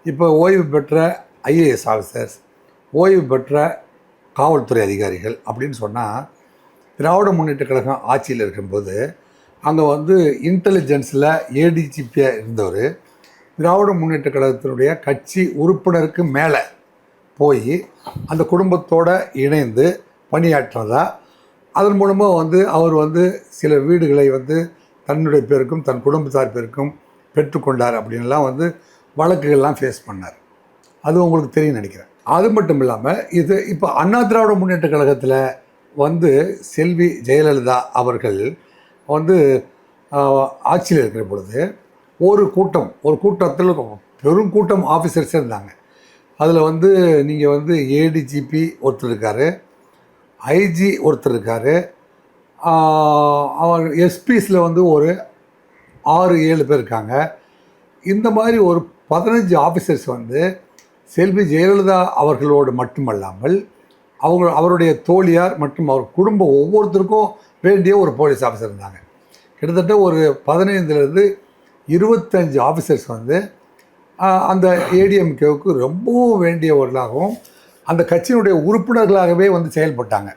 இப்போ ஓய்வு பெற்ற ஐஏஎஸ் ஆஃபீஸர்ஸ், ஓய்வு பெற்ற காவல்துறை அதிகாரிகள் அப்படின்னு சொன்னால், திராவிட முன்னேற்ற கழகம் ஆட்சியில் இருக்கும்போது அங்கே வந்து இன்டெலிஜென்ஸில் ஏடிஜிபியாக இருந்தவர் திராவிட முன்னேற்ற கழகத்தினுடைய கட்சி உறுப்பினருக்கு மேலே போய் அந்த குடும்பத்தோடு இணைந்து பணியாற்றதா, அதன் மூலமாக வந்து அவர் வந்து சில வீடுகளை வந்து தன்னுடைய பேருக்கும் தன் குடும்பத்தார் பேருக்கும் பெற்றுக்கொண்டார் அப்படின்லாம் வந்து வழக்குகள்லாம் ஃபேஸ் பண்ணார். அது உங்களுக்கு தெரியும் நினைக்கிறேன். அது மட்டும் இல்லாமல் இது இப்போ அண்ணா திராவிட முன்னேற்ற கழகத்தில் வந்து செல்வி ஜெயலலிதா அவர்கள் வந்து ஆட்சியில் இருக்கிற பொழுது ஒரு கூட்டத்தில் பெரும் கூட்டம் ஆஃபீஸர்ஸே இருந்தாங்க. அதில் வந்து நீங்கள் வந்து ஏடிஜிபி ஒருத்தர் இருக்கார், ஐஜி ஒருத்தர் இருக்கார், அவர் எஸ்பிஸில் வந்து ஒரு 6-7 பேர் இருக்காங்க. இந்த மாதிரி ஒரு 15 ஆஃபீஸர்ஸ் வந்து செல்வி ஜெயலலிதா அவர்களோடு மட்டுமல்லாமல் அவருடைய தோழியார் மற்றும் அவர் குடும்பம் ஒவ்வொருத்தருக்கும் வேண்டிய ஒரு போலீஸ் ஆஃபீஸர் இருந்தாங்க. கிட்டத்தட்ட ஒரு 15லேருந்து 25 ஆஃபீஸர்ஸ் வந்து அந்த ஏடிஎம்கேவுக்கு ரொம்பவும் வேண்டியவர்களாகவும் அந்த கட்சியினுடைய உறுப்பினர்களாகவே வந்து செயல்பட்டாங்க.